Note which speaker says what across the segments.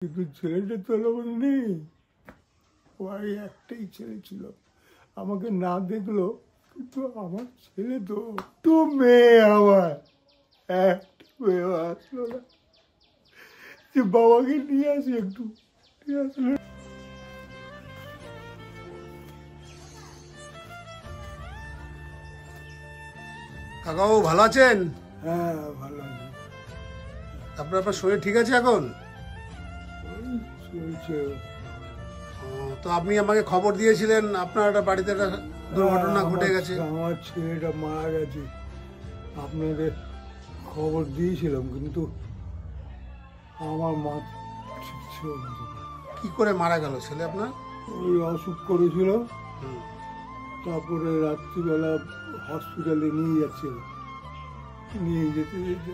Speaker 1: কিন্তু ছেলেটা তো নেই, বাড়ি একটাই ছেলে ছিল। আমাকে না দেখলো, কিন্তু আমার ছেলে তো মেয়ে, আমার একটা মেয়ে আসলো না যে বাবাকে নিয়ে আসি একটু, নিয়ে আসলো।
Speaker 2: কাকাবাবু ভালো আছেন?
Speaker 1: হ্যাঁ, ভালো আছি।
Speaker 2: আপনার শরীর ঠিক আছে এখন?
Speaker 1: ওই চলছে।
Speaker 2: তো আপনি আমাকে খবর দিয়েছিলেন আপনার একটা বাড়িতে একটা দুর্ঘটনা ঘটে গেছে।
Speaker 1: আমার ছেলেটা মারা গেছে, আপনাদের খবর দিয়েছিলাম, কিন্তু আমার মা ঠিক ছিল না।
Speaker 2: কি করে মারা গেল ছেলে আপনার?
Speaker 1: ওই অসুখ করেছিল,
Speaker 2: হুম।
Speaker 1: তারপরে রাত্রিবেলা হসপিটালে নিয়ে যাচ্ছিল, নিয়ে যেতে যেতে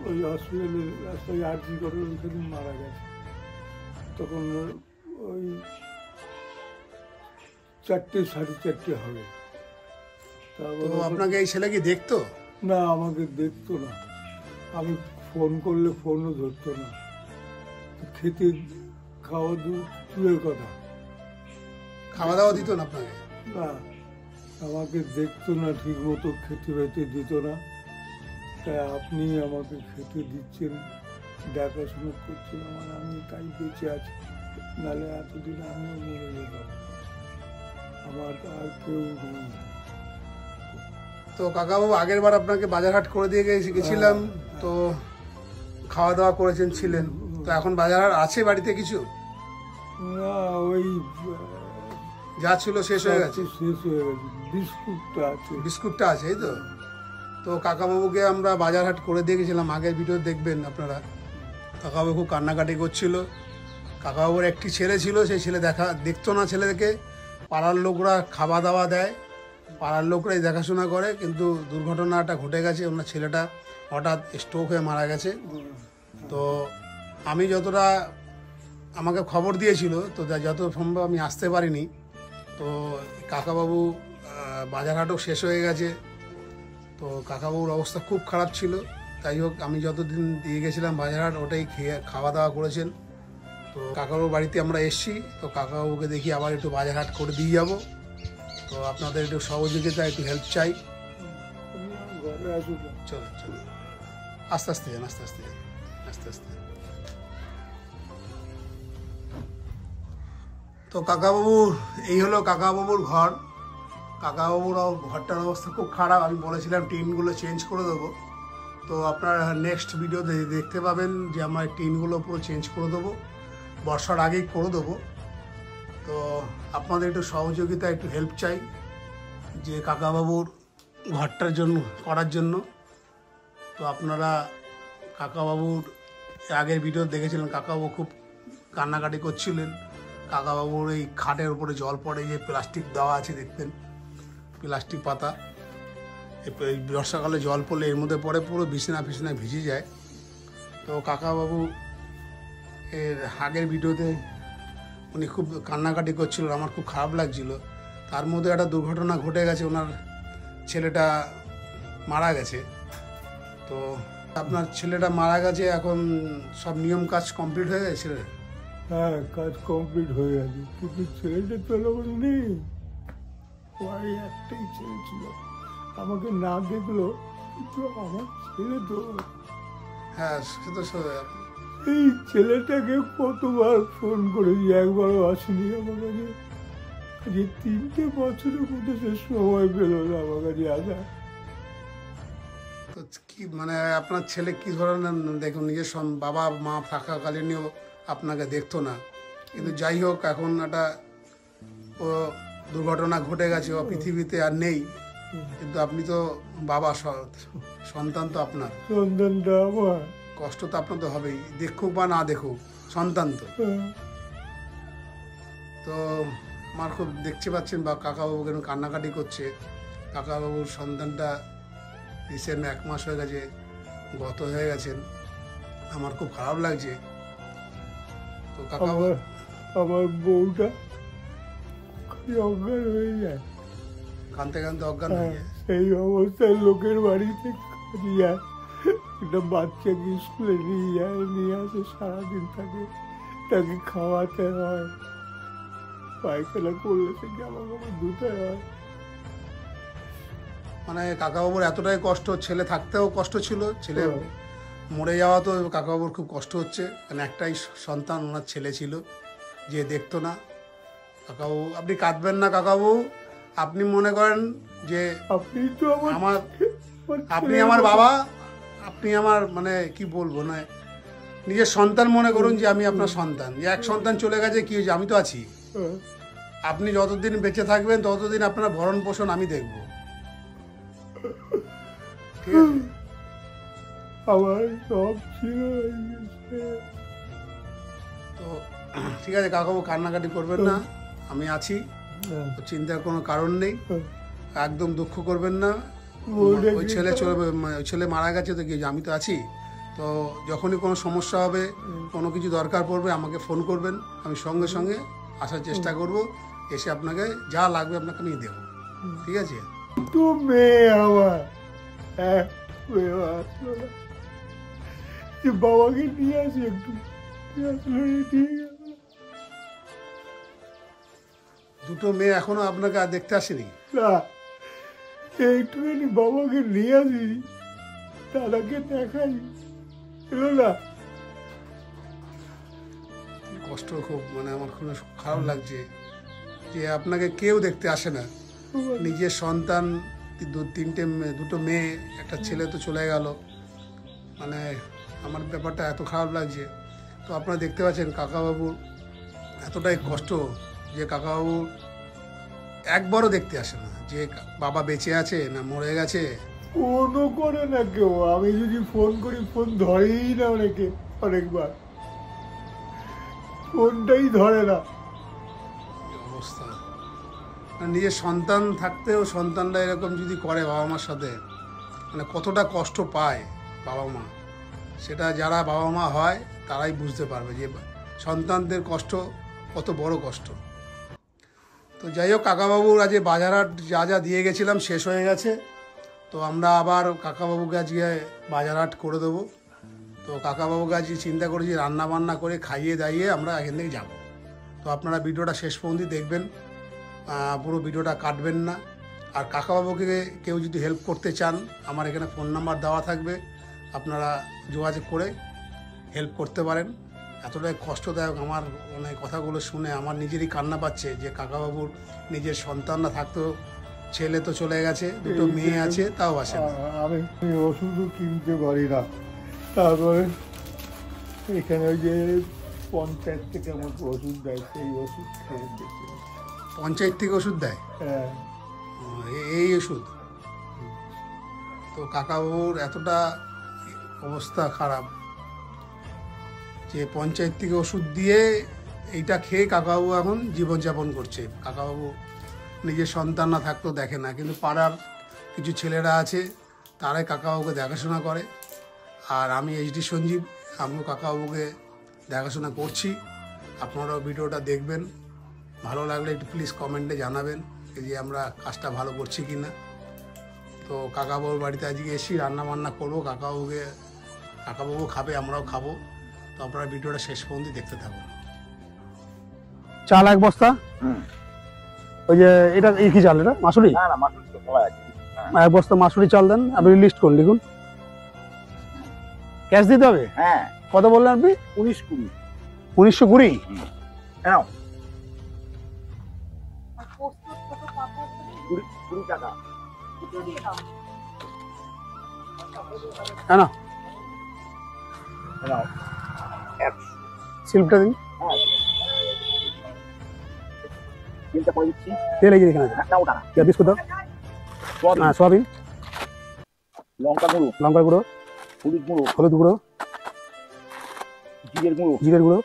Speaker 1: ওই হসপিটালে রাস্তায় আর্জি করে ওইখানে মারা গেছে। তখন ওই 4টে 4:30 হবে।
Speaker 2: তো
Speaker 1: তারপর
Speaker 2: আপনাকে এই ছেলে কি দেখতো?
Speaker 1: না, আমাকে দেখতো না, আমি ফোন করলে ফোনও ধরতো না, খেতে খাওয়া দূরের কথা,
Speaker 2: খাওয়া দাওয়া দিত না আপনাকে?
Speaker 1: না, আমাকে দেখতো না, ঠিক মতো খেতে বেতে দিত না। তাই আপনি আমাকে খেতে দিচ্ছেন, দেখাশোনা করছেন আমার, আমি তাই বেঁচে আছি, নাহলে এতদিন আমিও মরে যেতাম। আমার আর কেউ নেই।
Speaker 2: তো কাকাবাবু আগের বার আপনাকে বাজারহাট করে দিয়ে গেছিলাম, তো খাওয়া দাওয়া করেছেন ছিলেন, তো এখন বাজারহাট আছে বাড়িতে কিছু?
Speaker 1: না, ওই
Speaker 2: যা ছিল শেষ হয়ে গেছে।
Speaker 1: শেষ হয়ে গেছে, বিস্কুটটা আছে।
Speaker 2: বিস্কুটটা আছে, এই তো। তো কাকাবাবুকে আমরা বাজারহাট করে দিয়ে গেছিলাম, আগের ভিডিও দেখবেন আপনারা। কাকাবাবু খুব কান্নাকাটি করছিল। কাকাবাবুর একটি ছেলে ছিল, সেই ছেলে দেখতো না ছেলেকে, পাড়ার লোকরা খাওয়া দাওয়া দেয়, পাড়ার লোকরাই দেখাশোনা করে, কিন্তু দুর্ঘটনাটা ঘটে গেছে, ওনার ছেলেটা হঠাৎ স্ট্রোক হয়ে মারা গেছে। তো আমি যতটা আমাকে খবর দিয়েছিল, তো যত সম্ভব আমি আসতে পারিনি। তো কাকাবাবু বাজারহাটও শেষ হয়ে গেছে, তো কাকাবাবুর অবস্থা খুব খারাপ ছিল। তাই হোক, আমি যতদিন দিয়ে গেছিলাম বাজারহাট, ওটাই খাওয়া দাওয়া করেছেন। তো কাকাবাবুর বাড়িতে আমরা এসছি, তো কাকাবাবুকে দেখি আবার একটু বাজারহাট করে দিয়ে যাব। তো আপনাদের একটু সহযোগিতা, একটু হেল্প চাই।
Speaker 1: ঘরে আসুন।
Speaker 2: চলো চলো, আস্তে আস্তে যান, আস্তে আস্তে যান, আস্তে আস্তে। তো কাকাবাবু, এই হলো কাকাবাবুর ঘর। কাকাবাবুর ঘরটার অবস্থা খুব খারাপ। আমি বলেছিলাম টিনগুলো চেঞ্জ করে দেবো, তো আপনারা নেক্সট ভিডিওতে দেখতে পাবেন যে আমরা টিনগুলো পুরো চেঞ্জ করে দেবো, বর্ষার আগেই করে দেবো। তো আপনাদের একটু সহযোগিতা, একটু হেল্প চাই যে কাকাবাবুর ঘরটার জন্য করার জন্য। তো আপনারা কাকাবাবুর আগের ভিডিও দেখেছিলেন, কাকাবাবু খুব কান্নাকাটি করছিলেন। কাকাবাবুর এই খাটের উপরে জল পড়ে, যে প্লাস্টিক দেওয়া আছে দেখবেন, প্লাস্টিক পাতা, এই বর্ষাকালে জল পড়লে এর মধ্যে পড়ে, পুরো বিছানা ফিছানায় ভিজে যায়। তো কাকাবাবু এর আগের ভিডিওতে উনি খুব কান্নাকাটি করছিল, আমার খুব খারাপ লাগছিল। তার মধ্যে একটা দুর্ঘটনা ঘটে গেছে, ওনার ছেলেটা মারা গেছে। তো আপনার ছেলেটা মারা গেছে, এখন সব নিয়ম কাজ কমপ্লিট হয়ে গেছে?
Speaker 1: হ্যাঁ, কাজ কমপ্লিট হয়ে গেছে, কিন্তু ছেলেটা তো নেই, বাড়ি একটাই ছেলে ছিল। আমাকে না দেখলো, কিন্তু আমার ছেলে
Speaker 2: হ্যাঁ, সে তো
Speaker 1: এই ছেলেটাকে কতবার ফোন করেছি, একবারও আসেনি আমার কাছে। যে 3টে বছরের মধ্যে সে সময় পেল না আমার কাছে আসা।
Speaker 2: তো কি মানে আপনার ছেলে কি ধরনের, দেখুন, নিজের বাবা মা থাকাকালীনও আপনাকে দেখতো না, কিন্তু যাই হোক, এখন একটা ও দুর্ঘটনা ঘটে গেছে, ও পৃথিবীতে আর নেই, কিন্তু আপনি তো বাবা, সন্তান তো আপনার,
Speaker 1: সন্তানটা আমার।
Speaker 2: কষ্ট তো আপনার তো হবেই, দেখুক বা না দেখুক, সন্তান তো। তো আমার খুব দেখতে পাচ্ছেন বা কাকাবাবু কেন কান্নাকাটি করছে। কাকাবাবুর সন্তানটা রিসেন্ট 1 মাস হয়ে গেছে, গত হয়ে গেছেন। আমার খুব খারাপ লাগছে। তো কাকাবাবু,
Speaker 1: আমার বউটা অজ্ঞান হয়ে যায়,
Speaker 2: কানতে কানতে অজ্ঞান হয়ে যায়।
Speaker 1: সেই অবস্থায় লোকের বাড়িতে কাজে যায়, একটা বাচ্চাকে স্কুলে নিয়ে যায়, নিয়ে আসে, সারাদিন থাকে, তাকে খাওয়াতে হয়, পায়খানা করলে সে জামা কাপড় ধুতে হয়।
Speaker 2: মানে কাকাবাবুর এতটাই কষ্ট, ছেলে থাকতেও কষ্ট ছিল, ছেলে মরে যাওয়া তো কাকাবাবুর খুব কষ্ট হচ্ছে, কারণ একটাই সন্তান, ওনার ছেলে ছিল যে দেখতো না। কাকাবাবু আপনি কাঁদবেন না কাকাবাবু, আপনি মনে করেন যে
Speaker 1: আপনি তো
Speaker 2: আমার আপনি আমার বাবা, আপনি আমার মানে কি বলবো না, নিজের সন্তান মনে করুন যে আমি আপনার সন্তান। যে এক সন্তান চলে গেছে কি হয়েছে, আমি তো আছি। আপনি যতদিন বেঁচে থাকবেন ততদিন আপনার ভরণ পোষণ আমি দেখব, ঠিক আছে?
Speaker 1: আমার সব ছিল।
Speaker 2: তো ঠিক আছে কাকাবাবু, কান্নাকাটি করবেন না, আমি আছি, চিন্তার কোনো কারণ নেই, একদম দুঃখ করবেন না। ওই ছেলে মারা গেছে তো কি, আমি তো আছি। তো যখনই কোনো সমস্যা হবে, কোনো কিছু দরকার পড়বে, আমাকে ফোন করবেন, আমি সঙ্গে সঙ্গে আসার চেষ্টা করব, এসে আপনাকে যা লাগবে আপনাকে আমি দেবো, ঠিক আছে?
Speaker 1: তো মেয়ে আমার মেয়ে আসলো না, যে বাবাকে নিয়ে আসি একটু, ঠিক আছে।
Speaker 2: দুটো মেয়ে এখনো আপনাকে আর দেখতে আসেনি?
Speaker 1: না, এইটুখানি বাবাকে নিয়ে আসি, দাদাকে দেখাই, এলো না।
Speaker 2: কষ্ট খুব, মানে আমার খুব খারাপ লাগছে যে আপনাকে কেউ দেখতে আসে না। নিজের সন্তান, দুটো মেয়ে, একটা ছেলে তো চলে গেল, মানে আমার ব্যাপারটা এত খারাপ লাগছে। তো আপনারা দেখতে পাচ্ছেন কাকাবাবুর এতটাই কষ্ট যে কাকাবাবু একবারও দেখতে আসে না যে বাবা বেঁচে আছে না মরে গেছে।
Speaker 1: ফোনও করে না কেউ, আমি যদি ফোন করি ফোন ধরেই না, অনেকবার ফোনটাই ধরে না।
Speaker 2: অবস্থা, নিজের সন্তান থাকতেও সন্তানরা এরকম যদি করে বাবা মার সাথে, মানে কতটা কষ্ট পায় বাবা মা, সেটা যারা বাবা মা হয় তারাই বুঝতে পারবে যে সন্তানদের কষ্ট কত বড় কষ্ট। তো যাই হোক, কাকাবাবুর আজকে বাজারহাট যা যা দিয়ে গেছিলাম শেষ হয়ে গেছে, তো আমরা আবার কাকাবাবুকে আজকে বাজারহাট করে দেবো। তো কাকাবাবুকে আজকে চিন্তা করেছি রান্না বান্না করে খাইয়ে দাইয়ে আমরা এখান থেকে যাব। তো আপনারা ভিডিওটা শেষ পর্যন্ত দেখবেন, পুরো ভিডিওটা কাটবেন না। আর কাকাবাবুকে কেউ যদি হেল্প করতে চান, আমার এখানে ফোন নাম্বার দেওয়া থাকবে, আপনারা যোগাযোগ করে হেল্প করতে পারেন। এতটাই কষ্টদায়ক, আমার মানে কথাগুলো শুনে আমার নিজেরই কান্না পাচ্ছে যে কাকাবাবুর নিজের সন্তানরা থাকতেও, ছেলে তো চলে গেছে, দুটো মেয়ে আছে, তাও আসে না।
Speaker 1: আমি ওষুধও কিনতে পারি না। তারপরে এখানে ওই যে পঞ্চায়েত থেকে আমাকে ওষুধ দেয়, সেই ওষুধ খেয়ে দেখি।
Speaker 2: পঞ্চায়েত থেকে ওষুধ দেয়?
Speaker 1: হ্যাঁ।
Speaker 2: এই ওষুধ? তো কাকাবাবুর এতটা অবস্থা খারাপ যে পঞ্চায়েত থেকে ওষুধ দিয়ে এইটা খেয়ে কাকাবাবু এখন জীবনযাপন করছে। কাকাবাবু নিজের সন্তান না থাকতেও দেখে না, কিন্তু পাড়ার কিছু ছেলেরা আছে, তারাই কাকাবাবুকে দেখাশোনা করে। আর আমি এইচডি সঞ্জীব, আমিও কাকাবাবুকে দেখাশোনা করছি। আপনারাও ভিডিওটা দেখবেন, ভালো লাগলে একটু প্লিজ কমেন্টে জানাবেন যে আমরা কাজটা ভালো করছি কি না। তো কাকাবাবুর বাড়িতে আজকে এসে রান্না বান্না করবো, কাকাবাবু খাবে, আমরাও খাবো। তো আপনারা ভিডিওটা শেষ পর্যন্ত দেখতে থাকুন।
Speaker 3: চাল এক বস্তা, ওই যে এটা এই কি চাল, এটা মাসুরি?
Speaker 4: না না, মাসুরি তো বলা আছে।
Speaker 3: এক বস্তা মাসুরি চাল দেন, আপনি লিস্ট করুন, লিখুন। ক্যাশ দিতে হবে?
Speaker 4: হ্যাঁ।
Speaker 3: কত বললেন আপনি?
Speaker 4: 1920।
Speaker 3: 1920?
Speaker 4: নাও 20 টাকা।
Speaker 3: হ্যাঁ না,
Speaker 4: নাও
Speaker 3: স্লিপটা দিন।
Speaker 4: হ্যাঁ, তিনটা পয়সা দিচ্ছি।
Speaker 3: তেল এই যে এখানে আছে।
Speaker 4: নাও টাকা।
Speaker 3: বিস্কুট দাও।
Speaker 4: সয়াবিন,
Speaker 3: হ্যাঁ, সোয়াবিন,
Speaker 4: লঙ্কা গুঁড়ো,
Speaker 3: লঙ্কার গুঁড়ো,
Speaker 4: হলুদ গুঁড়ো,
Speaker 3: হলুদ গুঁড়ো,
Speaker 4: জিরের গুঁড়ো,
Speaker 3: জিরের গুঁড়ো,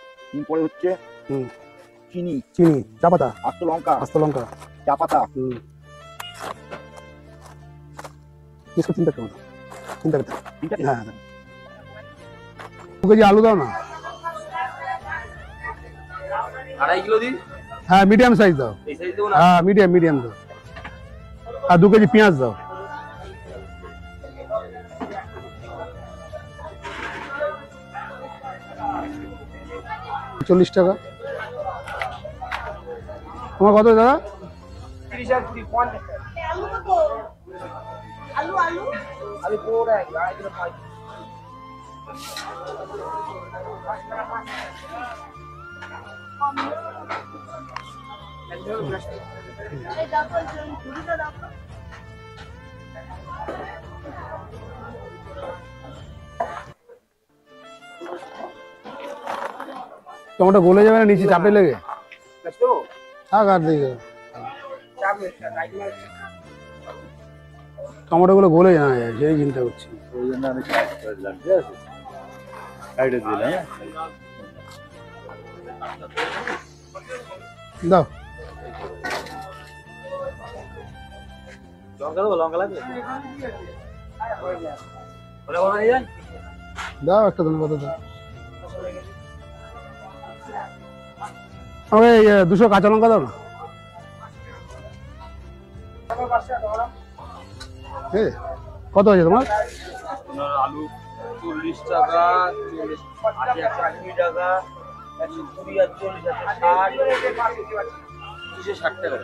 Speaker 4: পরে হচ্ছে চিনি,
Speaker 3: চিনি, চা পাতা,
Speaker 4: আস্ত লঙ্কা,
Speaker 3: লঙ্কা,
Speaker 4: চা পাতা।
Speaker 3: বিস্কুট তিনটা খাবো, তিনটা খেতে।
Speaker 4: ঠিক আছে।
Speaker 3: হ্যাঁ, 2 কেজি আলু দাও না।
Speaker 5: 2.5 কিলো দিন।
Speaker 3: হ্যাঁ, মিডিয়াম সাইজ দাও।
Speaker 5: এই সাইজ দেবো না?
Speaker 3: হ্যাঁ, মিডিয়াম দাও। আর 2 কেজি পেঁয়াজ দাও। 40 টাকা। তোমার কত দাদা?
Speaker 6: 30 আর 20 50 টাকা। আলু কত? আলু আলু আলু পুরো এক আর এগুলো 5। এই দাও ঝুড়িটা দাও।
Speaker 3: টমেটো গলে যাবে না নিচে চাপে লেগে? থাক আর দিকে টমেটো গুলো গলে যায় না, সেই চিন্তা করছি। দাও দাও একটা ধন্যবাদ দাও। আমাকে 200 কাঁচা লঙ্কা দাও না। কত হয়েছে তোমার?
Speaker 5: আলু 40 টাকা, 80 টাকা, 120 আর 40 আছে 60 টাকা।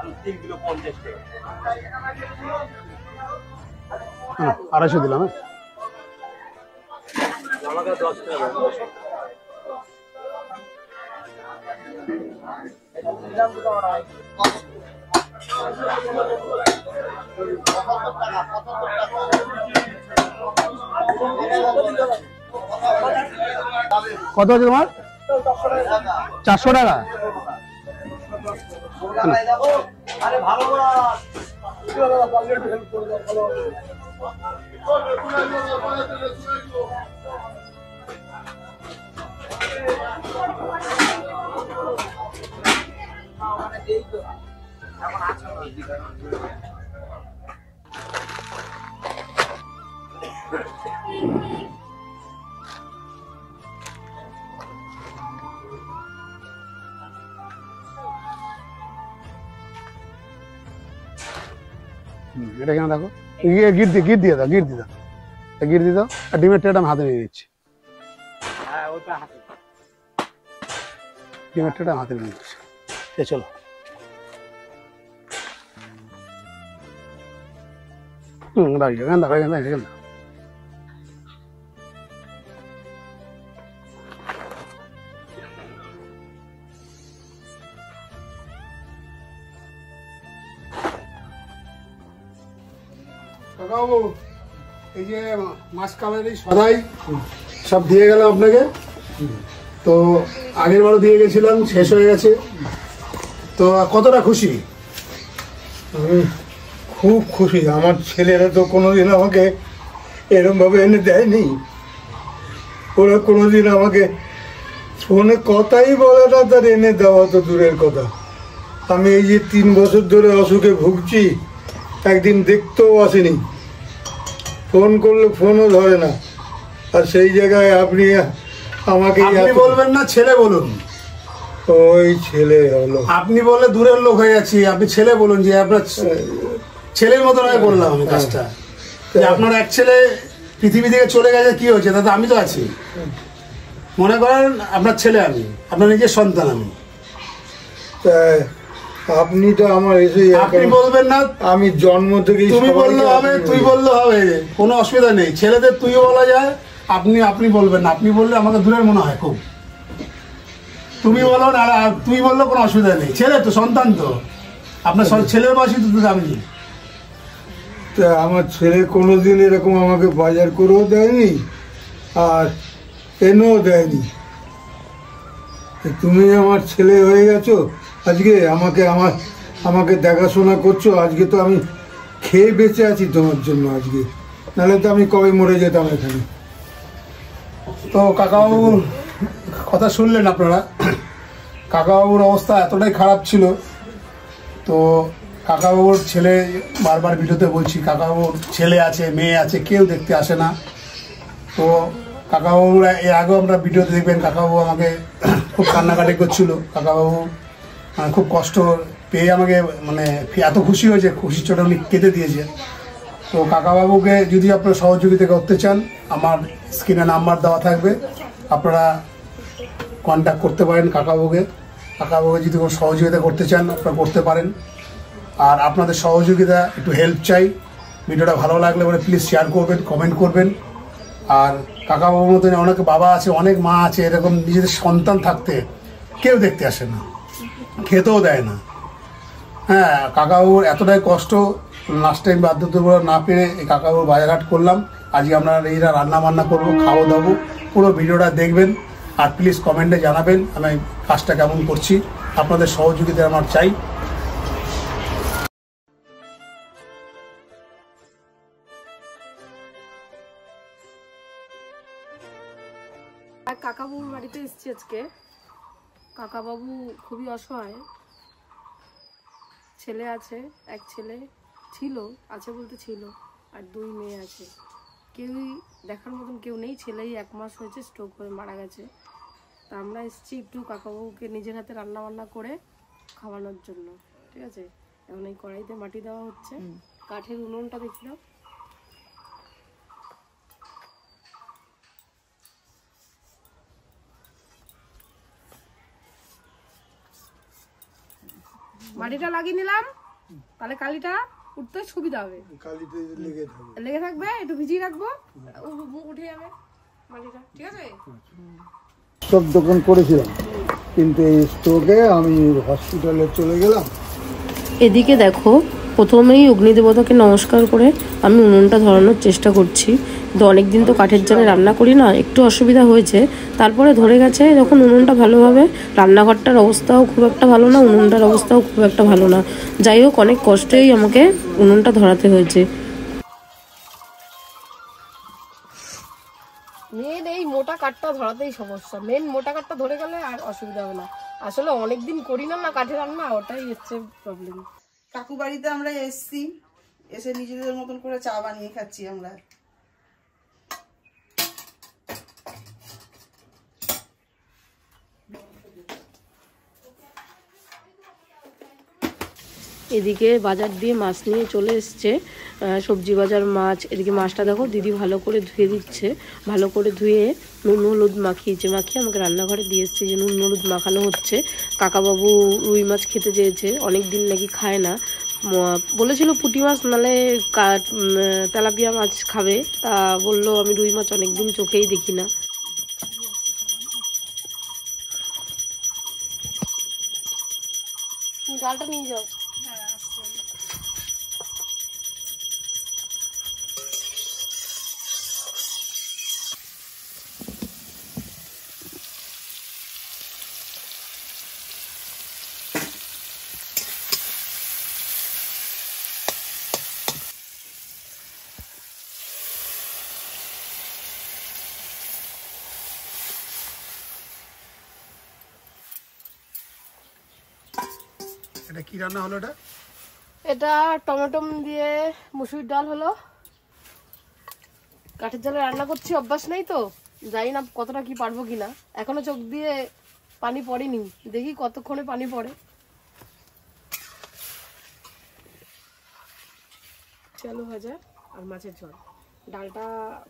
Speaker 5: আলু 3 কিলো 50 টাকা।
Speaker 3: 250 দিলাম।
Speaker 5: আমাকে 10 টাকা।
Speaker 3: কত আছে তোমার? 400 টাকা। এটা কেন দেখো, গিট দিয়ে দাও, গিট দিয়ে দাও। আর ডিমের ট্রেটা আমি হাতে নিয়ে নিচ্ছি। ডিমের ট্রেটা হাতে নিয়ে নিচ্ছি। চলো দাঁড়িয়ে এখানে দাঁড়া, এখানে এখানে
Speaker 2: কাকাবাবু, এই যে মাছ কাবাডি সদাই সব দিয়ে গেলাম আপনাকে। তো আগের বারও দিয়ে গেছিলাম, শেষ হয়ে গেছে। তো কতটা খুশি?
Speaker 1: আমি খুব খুশি। আমার ছেলেরা তো কোনোদিন আমাকে এরমভাবে এনে দেয়নি। ওরা কোনোদিন আমাকে ফোনে কথাই বলে না, তার এনে দেওয়া তো দূরের কথা। আমি এই যে 3 বছর ধরে অসুখে ভুগছি, একদিন দেখতেও আসেনি। ফোন করলে ফোনও ধরে না। আর সেই জায়গায় আপনি আমাকে
Speaker 2: আপনি বলবেন না, ছেলে বলুন।
Speaker 1: ওই ছেলে হলো।
Speaker 2: আপনি বললে দূরের লোক হয়ে যাচ্ছি, আপনি ছেলে বলুন। যে আপনার ছেলের মতন হয়ে বললাম আমি কাজটা। যে আপনার এক ছেলে পৃথিবী থেকে চলে গেছে, কি হয়েছে? তাতে আমি তো আছি। মনে করেন আপনার ছেলে আমি, আপনার নিজের সন্তান আমি।
Speaker 1: তা আপনি তো আমার এসে
Speaker 2: আপনি বলবেন না,
Speaker 1: আমি জন্ম থেকে
Speaker 2: তুমি বললে হবে, তুই বললে হবে, কোনো অসুবিধা নেই। ছেলেদের তুই বলা যায়, আপনি বলবেন না। আপনি বললে আমাকে দূরের মনে হয় খুব। তুমি বলো না, তুই বললে কোনো অসুবিধা নেই। ছেলে তো, সন্তান তো আপনার ছেলের বয়সী তো আমি।
Speaker 1: তা আমার ছেলে কোনোদিন এরকম আমাকে বাজার করেও দেয়নি, আর এনেও দেয়নি। তুমি আমার ছেলে হয়ে গেছো আজকে, আমাকে দেখাশোনা করছো। আজকে তো আমি খেয়ে বেঁচে আছি তোমার জন্য আজকে, নাহলে তো আমি কবে মরে যেতাম এখানে।
Speaker 2: তো কাকাবাবুর কথা শুনলেন আপনারা। কাকাবাবুর অবস্থা এতটাই খারাপ ছিল। তো কাকাবাবুর ছেলে, বারবার ভিডিওতে বলছি, কাকাবাবুর ছেলে আছে, মেয়ে আছে, কেউ দেখতে আসে না। তো কাকাবাবুর এর আগেও আমরা ভিডিওতে দেখবেন, কাকাবাবু আমাকে খুব কান্নাকাটি করছিল। কাকাবাবু খুব কষ্ট পেয়ে আমাকে, মানে এত খুশি হয়েছে, খুশির চোটে উনি কেঁদে দিয়েছে। তো কাকাবাবুকে যদি আপনারা সহযোগিতা করতে চান, আমার স্ক্রিনে নাম্বার দেওয়া থাকবে, আপনারা কন্ট্যাক্ট করতে পারেন কাকাবাবুকে। কাকাবাবুকে যদি কোনো সহযোগিতা করতে চান আপনারা করতে পারেন। আর আপনাদের সহযোগিতা, একটু হেল্প চাই। ভিডিওটা ভালো লাগলে পরে প্লিজ শেয়ার করবেন, কমেন্ট করবেন। আর কাকাবাবুর মতন অনেক বাবা আছে, অনেক মা আছে, এরকম নিজেদের সন্তান থাকতে কেউ দেখতে আসে না, খেতেও দেয় না। হ্যাঁ, কাকাবাবুর এতটাই কষ্ট, লাস্ট টাইম বাধ্যতামূলক না পেরে এই কাকাবাবুর বাজারঘাট করলাম। আজকে আমরা এইরা রান্না বান্না করবো, খাওয়া দাবো। পুরো ভিডিওটা দেখবেন আর প্লিজ কমেন্টে জানাবেন আমি কাজটা কেমন করছি। আপনাদের সহযোগিতা আমার চাই।
Speaker 7: কাকাবাবুর বাড়িতে এসেছি আজকে। কাকাবাবু খুবই অসহায়, ছেলে আছে, এক ছেলে ছিল, আছে বলতে ছিল, আর 2 মেয়ে আছে। কেউই দেখার মতন কেউ নেই। ছেলেই 1 মাস হয়েছে স্ট্রোক হয়ে মারা গেছে। তা আমরা এসেছি একটু কাকাবাবুকে নিজের হাতে রান্না বান্না করে খাওয়ানোর জন্য। ঠিক আছে, এখন এই কড়াইতে মাটি দেওয়া হচ্ছে। কাঠের উনুনটা দেখি দাও। মাটিটা লাগিয়ে নিলাম, তাহলে কালিটা উঠতে সুবিধা হবে। লেগে থাকবে, একটু ভিজিয়ে রাখবো, উঠে যাবে মাটিটা। ঠিক আছে,
Speaker 1: সব দোকান করেছিলাম, কিন্তু এই স্ট্রোকে আমি হসপিটালে চলে গেলাম।
Speaker 7: এদিকে দেখো, প্রথমেই অগ্নিদেবতাকে নমস্কার করে আমি উনুনটা ধরানোর চেষ্টা করছি। তো অনেকদিন তো কাঠের জালে রান্না করি না, একটু অসুবিধা হয়েছে। তারপরে ধরে গেছে যখন উনুনটা ভালোভাবে। রান্নাঘরটার অবস্থাও খুব একটা ভালো না, উনুনটার অবস্থাও খুব একটা ভালো না। যাই হোক, অনেক কষ্টেই আমাকে উনুনটা ধরাতে হয়েছে। মেন এই মোটা কাঠটা ধরাতেই সমস্যা। মেন মোটা কাঠটা ধরে গেলে আর অসুবিধা হবে না। আসলে অনেকদিন করি না কাঠে রান্না, ওটাই হচ্ছে প্রবলেম।
Speaker 8: কাকু বাড়িতে আমরা এসছি, এসে নিজেদের মতন করে চা বানিয়ে খাচ্ছি আমরা।
Speaker 7: এদিকে বাজার দিয়ে মাছ নিয়ে চলে এসছে, সবজি বাজার মাছ। এদিকে মাছটা দেখো দিদি ভালো করে ধুয়ে দিচ্ছে। ভালো করে ধুয়ে নুন হলুদ মাখিয়ে আমাকে রান্নাঘরে দিয়ে এসছে, যে নুন হলুদ মাখানো হচ্ছে। কাকাবাবু রুই মাছ খেতে চেয়েছে, অনেক দিন নাকি খায় না। বলেছিল পুঁটি মাছ নালে তেলাপিয়া মাছ খাবে, তা বললো আমি রুই মাছ অনেকদিন চোখেই দেখি না। ডালটা নিয়ে যাও।
Speaker 2: এটা কি রান্না হলো?
Speaker 7: এটা টমেটো দিয়ে মুসুরির ডাল হলো। কাঠের জালে রান্না করছি, অভ্যাস নেই তো, জানি না কতটা কি পারবো কিনা। এখনো চোখ দিয়ে পানি পড়েনি, দেখি কতক্ষণে পানি পড়ে। আলু ভাজা আর মাছের ঝোল। ডালটা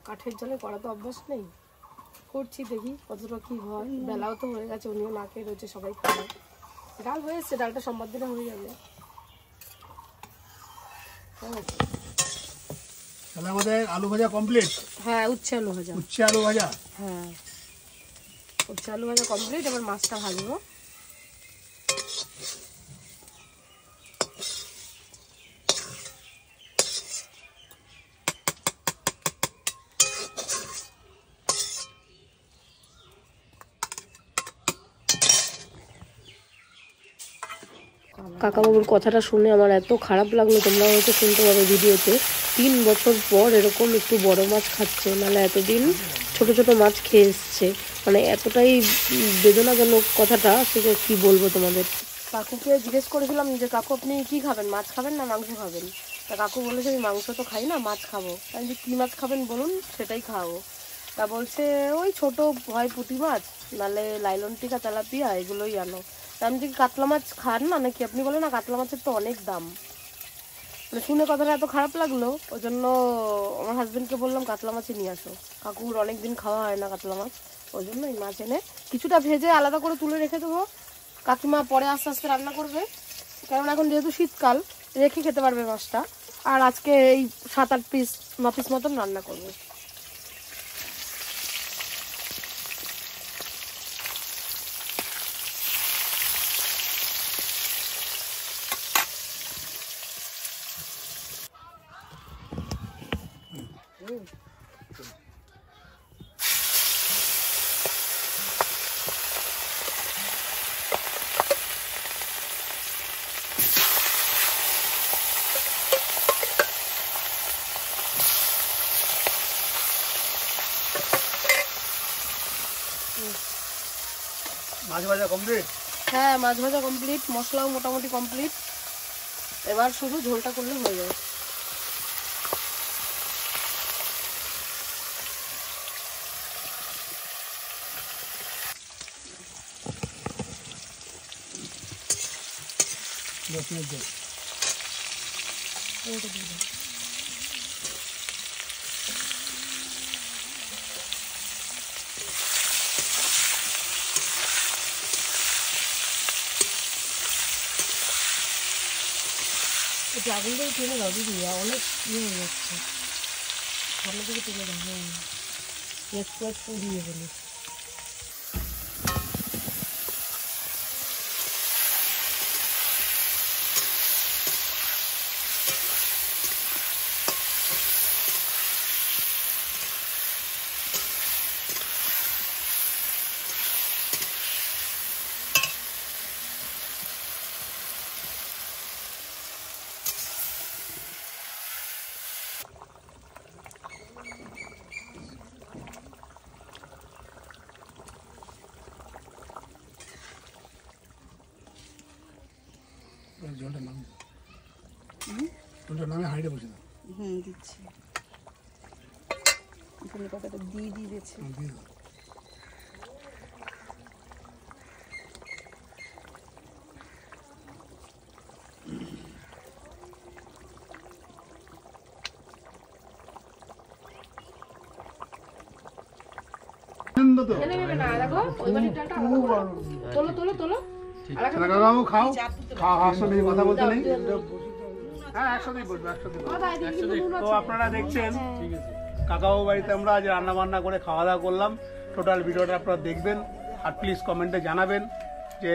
Speaker 7: কাঠের জালে করা তো অভ্যাস নেই, করছি, দেখি কতটা কি হয়। বেলাও তো হয়ে গেছে, উনিও না খেয়ে রয়েছে, সবাই খাবে। ডাল হয়ে এসছে, ডালটা সোমবার দিনে হয়ে যাবে।
Speaker 2: তাহলে আমাদের আলু ভাজা কমপ্লিট।
Speaker 7: হ্যাঁ, উচ্ছে আলু ভাজা।
Speaker 2: উচ্ছে আলু ভাজা,
Speaker 7: হ্যাঁ, উচ্ছে আলু ভাজা কমপ্লিট। এবার মাছটা ভাজবো। কাকাবাবুর কথাটা শুনে আমার এত খারাপ লাগলো, তোমরা হয়তো শুনতে পাবে ভিডিওতে। 3 বছর পর এরকম একটু বড় মাছ খাচ্ছে, নাহলে এতদিন ছোট ছোট মাছ খেয়ে এসছে। মানে এতটাই বেদনাজনক কথাটা, সেটা কি বলবো তোমাদের। কাকুকে জিজ্ঞেস করেছিলাম যে কাকু আপনি কি খাবেন, মাছ খাবেন না মাংস খাবেন? তা কাকু বলেছে আমি মাংস তো খাই না, মাছ খাবো। আমি যে কী মাছ খাবেন বলুন, সেটাই খাওয়াবো। তা বলছে ওই ছোট হয় পুঁটি মাছ, নাহলে লাইলন টিকা, তেলাপিয়া, এগুলোই আনো। আমি দেখি কাতলা মাছ খান না নাকি? আপনি বলেন না কাতলা মাছের তো অনেক দাম। মানে শুনে কথাটা এত খারাপ লাগলো, ওই জন্য আমার হাজবেন্ডকে বললাম কাতলা মাছই নিয়ে আসো। কাকুর অনেকদিন খাওয়া হয় না কাতলা মাছ, ওই জন্য এই মাছ এনে কিছুটা ভেজে আলাদা করে তুলে রেখে দেবো। কাকিমা পরে আস্তে আস্তে রান্না করবে, কারণ এখন যেহেতু শীতকাল রেখে খেতে পারবে মাছটা। আর আজকে এই 7-8 পিস 9 পিস মতন রান্না করবো।
Speaker 2: মাছ ভাজা কমপ্লিট?
Speaker 7: হ্যাঁ, মাছ ভাজা কমপ্লিট, মশলাও মোটামুটি কমপ্লিট। এবার শুধু ঝোলটা করলে হয়ে যাবে। আগুনটাই টেনে দাও দিদি, অনেক ইয়ে হয়ে যাচ্ছে, সামনে থেকে টেনে দাও। হ্যাঁ, একটু একটু দিয়ে বলি।
Speaker 3: জলটা নামে, জলটা নামে হাঁড়িটা বসে দাও।
Speaker 8: দিচ্ছি। এখানে কথাটা দিয়ে দিয়েছে।
Speaker 3: দিয়ে দাও।
Speaker 7: তোলো তোলো তোলো,
Speaker 3: কাকাবাবু খাও, একসাথে কথা বলতে নেই। হ্যাঁ, একসাথেই বলবো, একসাথেই বলবো। তো আপনারা দেখছেন কাকাবাবু বাড়িতে আমরা আজ রান্না বান্না করে খাওয়া দাওয়া করলাম। টোটাল ভিডিওটা আপনারা দেখবেন আর প্লিজ কমেন্টে জানাবেন যে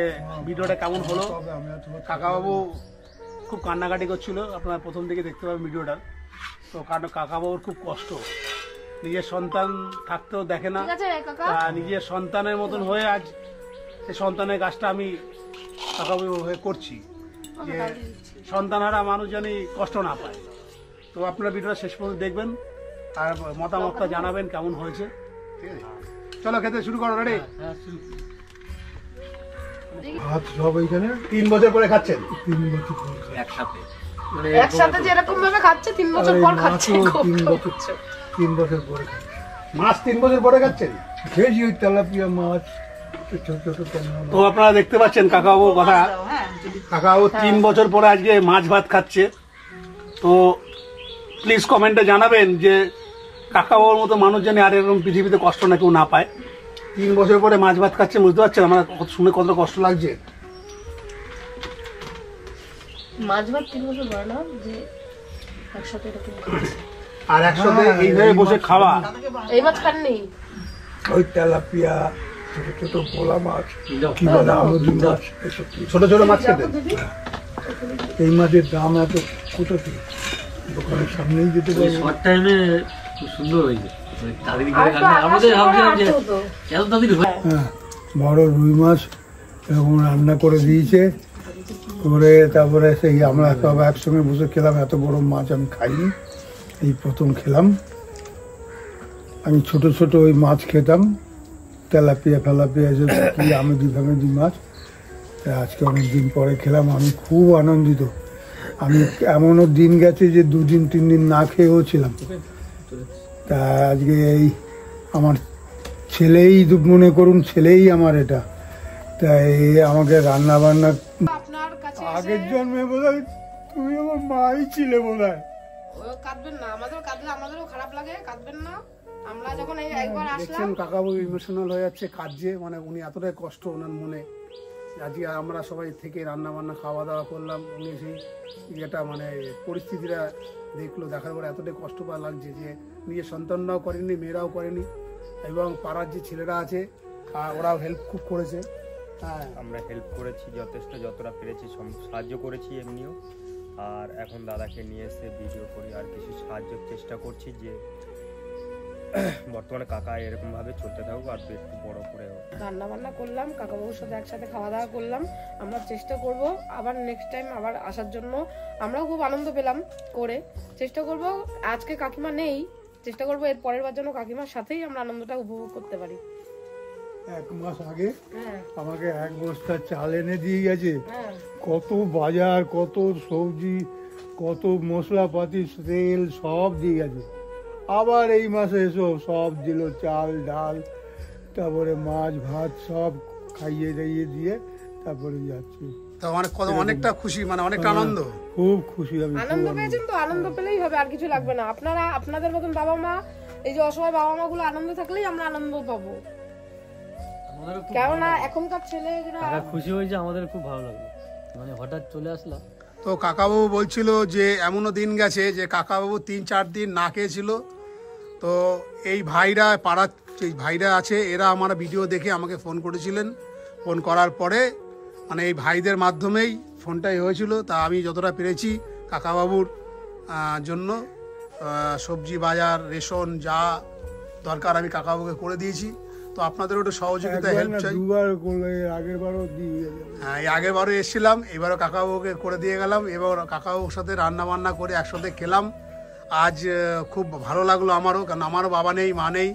Speaker 3: ভিডিওটা কেমন হলো। কাকাবাবু খুব কান্নাকাটি করছিল, আপনারা প্রথম থেকে দেখতে পাবেন ভিডিওটা। তো কারণ কাকাবাবুর খুব কষ্ট, নিজের সন্তান থাকতেও দেখে না, নিজের সন্তানের মতন হয়ে আজ সেই সন্তানের কাজটা আমি কাকাবাবু হয়ে করছি, যে সন্তানহারা মানুষ জানি কষ্ট না পায়। তো আপনারা ভিডিওটা শেষ পর্যন্ত দেখবেন আর মতামতটা জানাবেন কেমন হয়েছে। ঠিক আছে, চলো খেতে শুরু করো। রেডি?
Speaker 1: ভাত সব এইখানে
Speaker 3: 3 বছর পরে খাচ্ছেন?
Speaker 1: 3 বছর পর
Speaker 5: একসাথে
Speaker 7: একসাথে যে এরকম ভাবে খাচ্ছে 3 বছর পর খাচ্ছে।
Speaker 1: 3 বছর পরে খাচ্ছি।
Speaker 3: মাছ 3 বছর পরে খাচ্ছেন?
Speaker 1: খেয়েছি ওই তেলাপিয়া মাছ, ছোট ছোট ট্যাংরা মাছ।
Speaker 3: তো আপনারা দেখতে পাচ্ছেন কাকাবাবুর কথা। কাকাবাবু 3 বছর পরে আজকে মাছ ভাত খাচ্ছে। তো প্লিজ কমেন্টে জানাবেন যে কাকাবাবুর মতো মানুষ জানি আর এরকম পৃথিবীতে কষ্ট না কেউ না পায়। 3 বছর পরে মাছ ভাত খাচ্ছে, বুঝতে পারছেন আমার শুনে কত কষ্ট লাগছে।
Speaker 7: মাছ ভাত 3 বছর পর না, যে একসাথে এরকম খাচ্ছে
Speaker 3: আর একসাথে এইভাবে বসে খাওয়া।
Speaker 7: এই মাছ খাননি?
Speaker 1: ওই তেলাপিয়া, ছোট ছোট ভোলা মাছ, কি বলে আমুদি মাছ, এসব
Speaker 3: ছোট ছোট মাছ খেতে।
Speaker 1: এই মাছের দাম এত কোথা থেকে? দোকানের সামনেই যেতে পারবো।
Speaker 5: শর্ট টাইমে খুব সুন্দর হয়েছে। তাড়াতাড়ি করে রান্না, আমাদের ভাবছিলাম যে এত তাড়াতাড়ি হয়।
Speaker 1: হ্যাঁ, বড় রুই মাছ এরকম রান্না করে দিয়েছে, করে তারপরে সেই আমরা সব একসঙ্গে বসে খেলাম। এত বড় মাছ আমি খাইনি, এই প্রথম খেলাম। আমি ছোট ছোট ওই মাছ খেতাম, তেলাপিয়া ফেলাপিয়া এসব কি আমেদি মাছ। তা আজকে অনেক দিন পরে খেলাম, আমি খুব আনন্দিত। আমি এমনও দিন গেছে যে 2 দিন 3 দিন না খেয়েও ছিলাম। তা আজকে এই আমার ছেলেই মনে করুন, ছেলেই আমার এটা। তাই আমাকে রান্না বান্না
Speaker 7: আপনার কাছে
Speaker 1: আগের জন্মে বোধহয় তুমি আমার মাই ছিলে মনে হয়।
Speaker 7: ও কাঁদবেন না, আমাদেরও খারাপ লাগে, কাঁদবেন না। আমরা যখন এই একবার আসলাম,
Speaker 3: দেখছেন কাকাবু ইমোশনাল হয়ে যাচ্ছে, কাঁদছে, মানে উনি এতটাই কষ্ট ওনার মনে। আজকে আমরা সবাই থেকে রান্না বান্না খাওয়া দাওয়া করলাম, উনি সেই ইয়েটা মানে পরিস্থিতিটা দেখলো, দেখার পরে এতটাই কষ্ট পাওয়া লাগছে যে নিজের সন্তানরাও করেনি, মেয়েরাও করেনি, এবং পাড়ার যে ছেলেরা আছে ওরাও হেল্প খুব করেছে। হ্যাঁ,
Speaker 9: আমরা হেল্প করেছি যথেষ্ট, যতটা পেরেছি সাহায্য করেছি এমনিও। আর এখন দাদাকে নিয়ে এসে ভিডিও করি আর কিছু সাহায্যের চেষ্টা করছি, যে বর্তমানে কাকা এরকম ভাবে চলতে থাকুক আর একটু বড় করে হোক।
Speaker 7: রান্না বান্না করলাম, কাকাবাবুর সাথে একসাথে খাওয়া দাওয়া করলাম। আমরা চেষ্টা করব আবার নেক্সট টাইম আবার আসার জন্য। আমরাও খুব আনন্দ পেলাম করে, চেষ্টা করব। আজকে কাকিমা নেই, চেষ্টা করব এর পরের বার যেন কাকিমার সাথেই আমরা আনন্দটা উপভোগ করতে পারি।
Speaker 1: 1 মাস আগে আমাকে 1 বস্তা চাল এনে দিয়ে গেছে, কত বাজার, কত সবজি, কত মশলাপাতি, তেল সব দিয়ে গেছে। আবার এই মাসে এসো সব দিল, চাল ডাল, তারপরে মাছ ভাত সব খাইয়ে দাইয়ে দিয়ে তারপরে যাচ্ছি।
Speaker 3: তো অনেকটা খুশি, মানে অনেকটা আনন্দ,
Speaker 1: খুব খুশি আমি।
Speaker 7: আনন্দ পেয়েছেন তো, আনন্দ পেলেই হবে, আর কিছু লাগবে না। আপনারা আপনাদের মতন বাবা মা, এই যে অসহায় বাবা মা গুলো আনন্দ থাকলেই আমরা আনন্দ পাবো। কেননা এখনকার ছেলেরা
Speaker 5: খুশি হয়েছে, আমাদের খুব ভালো লাগলো, মানে হঠাৎ চলে আসলাম।
Speaker 3: তো কাকাবাবু বলছিল যে এমনও দিন গেছে যে কাকাবাবু 3-4 দিন না খেয়েছিল। তো এই ভাইরা, পাড়ার যে ভাইরা আছে, এরা আমার ভিডিও দেখে আমাকে ফোন করেছিলেন। ফোন করার পরে মানে এই ভাইদের মাধ্যমেই ফোনটাই হয়েছিল। তা আমি যতটা পেরেছি কাকাবাবুর জন্য সবজি বাজার, রেশন যা দরকার আমি কাকাবাবুকে করে দিয়েছি। তো আপনাদের ওটা সহযোগিতা, হেল্প চাই। হ্যাঁ, এই আগেরবারও এসেছিলাম, এবারও কাকাবাবুকে করে দিয়ে গেলাম, এবার কাকাবাবুর সাথে রান্না বান্না করে একসাথে খেলাম। আজ খুব ভালো লাগলো আমারও, কারণ আমারও বাবা নেই, মা নেই।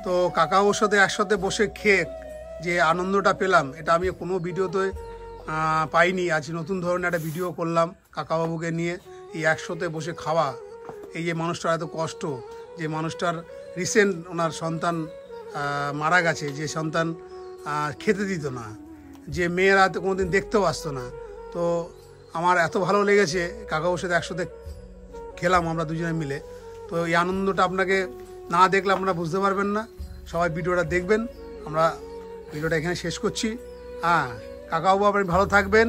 Speaker 3: তো কাকাবাবুর সাথে একসাথে বসে খেয়ে যে আনন্দটা পেলাম, এটা আমি কোনো ভিডিওতে পাইনি। আজ নতুন ধরনের একটা ভিডিও করলাম কাকাবাবুকে নিয়ে, এই একসাথে বসে খাওয়া। এই যে মানুষটার এত কষ্ট, যে মানুষটার রিসেন্ট ওনার সন্তান মারা গেছে, যে সন্তান খেতে দিত না, যে মেয়েরা তো কোনোদিন দেখতেও আসতো না। তো আমার এত ভালো লেগেছে, কাকাবাবুর সাথে একসাথে খেলাম আমরা দুজনে মিলে। তো এই আনন্দটা আপনাকে না দেখলে আপনারা বুঝতে পারবেন না। সবাই ভিডিওটা দেখবেন। আমরা ভিডিওটা এখানে শেষ করছি। হ্যাঁ, কাকাবাবু আপনি ভালো থাকবেন,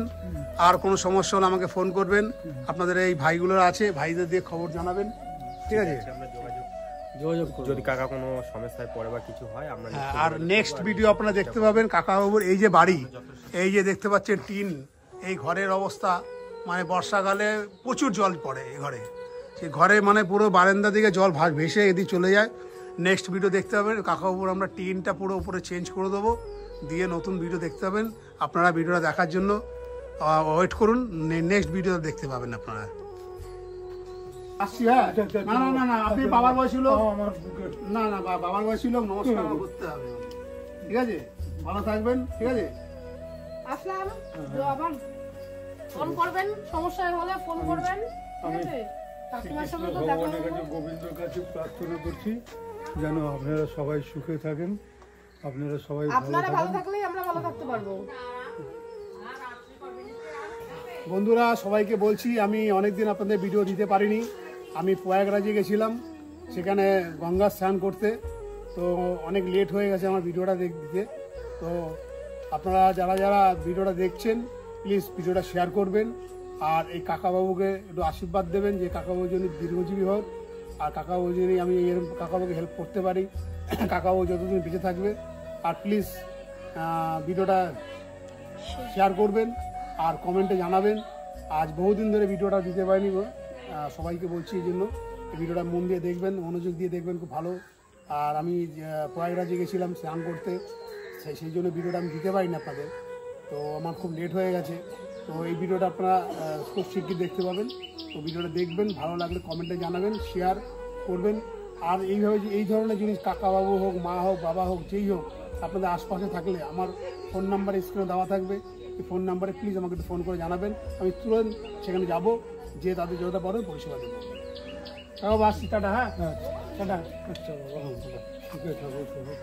Speaker 3: আর কোনো সমস্যা হলে আমাকে ফোন করবেন। আপনাদের এই ভাইগুলো আছে, ভাইদের দিয়ে খবর জানাবেন, ঠিক আছে?
Speaker 9: যোগাযোগ যদি কাকা কোনো সমস্যায় পড়ে বা কিছু হয় আমরা।
Speaker 3: আর নেক্সট ভিডিও আপনারা দেখতে পাবেন কাকাবাবুর এই যে বাড়ি, এই যে দেখতে পাচ্ছেন টিন, এই ঘরের অবস্থা, মানে বর্ষাকালে প্রচুর জল পড়ে এই ঘরে। সেই ঘরে মানে পুরো বারান্দা দিকে জল ভেসে এদিকে চলে যায়। নেক্সট ভিডিও দেখতে পাবেন কাকাবাবুর আমরা টিনটা পুরো উপরে চেঞ্জ করে দেবো, দিয়ে নতুন ভিডিও দেখতে পাবেন। আপনারা ভিডিওটা দেখার জন্য ওয়েট করুন, নেক্সট ভিডিও দেখতে পাবেন আপনারা। আসছি। হ্যাঁ, না না না না, আপনি বাবার বয়সী লোক, না না বাবার বয়সী লোক, নমস্কার করতে হবে, ঠিক আছে? ভালো থাকবেন, ঠিক আছে?
Speaker 7: আসলাম, আবার ফোন করবেন, সমস্যা হলে ফোন করবেন, ঠিক আছে? কাকিমার সঙ্গে তো দেখা হবে।
Speaker 1: গোবিন্দর কাছে প্রার্থনা করছি যেন আপনারা সবাই সুখে থাকেন, আপনারা সবাই
Speaker 7: ভালো থাকলেই আমরা ভালো থাকতে পারবো।
Speaker 3: বন্ধুরা, সবাইকে বলছি, আমি অনেকদিন আপনাদের ভিডিও দিতে পারিনি। আমি প্রয়াগরাজে গেছিলাম, সেখানে গঙ্গা স্নান করতে। তো অনেক লেট হয়ে গেছে আমার ভিডিওটা দেখতে। তো আপনারা যারা যারা ভিডিওটা দেখছেন, প্লিজ ভিডিওটা শেয়ার করবেন, আর এই কাকাবাবুকে একটু আশীর্বাদ দেবেন যে কাকাবাবু যেন দীর্ঘজীবী হোক, আর কাকাবাবু যেন আমি এরকম কাকাবাবুকে হেল্প করতে পারি, কাকাবাবু যতদিন বেঁচে থাকবে। আর প্লিজ ভিডিওটা শেয়ার করবেন আর কমেন্টে জানাবেন। আজ বহুদিন ধরে ভিডিওটা দিতে পারিনি, সবাইকে বলছি এই জন্য ভিডিওটা মন দিয়ে দেখবেন, মনোযোগ দিয়ে দেখবেন, খুব ভালো। আর আমি প্রয়াগরাজে গেছিলাম স্নান করতে, সেই জন্য ভিডিওটা আমি দিতে পারিনি আপনাদের। তো আমার খুব লেট হয়ে গেছে। তো এই ভিডিওটা আপনারা খুব শিগগির দেখতে পাবেন। তো ভিডিওটা দেখবেন, ভালো লাগলে কমেন্টে জানাবেন, শেয়ার করবেন। আর এইভাবে এই ধরনের জিনিস কাকাবাবু হোক, মা হোক, বাবা হোক, যেই হোক, আপনাদের আশপাশে থাকলে আমার ফোন নাম্বার স্ক্রিনে দেওয়া থাকবে। এই ফোন নাম্বারে প্লিজ আমাকে একটু ফোন করে জানাবেন, আমি তুরন্ত সেখানে যাব, যে তাদের যতটা পারবেন পরিষেবা দেবো। তাও আসছি, টাটা। হ্যাঁ, টাটা।
Speaker 1: আচ্ছা বাবা, সুখে থাকো সবাই।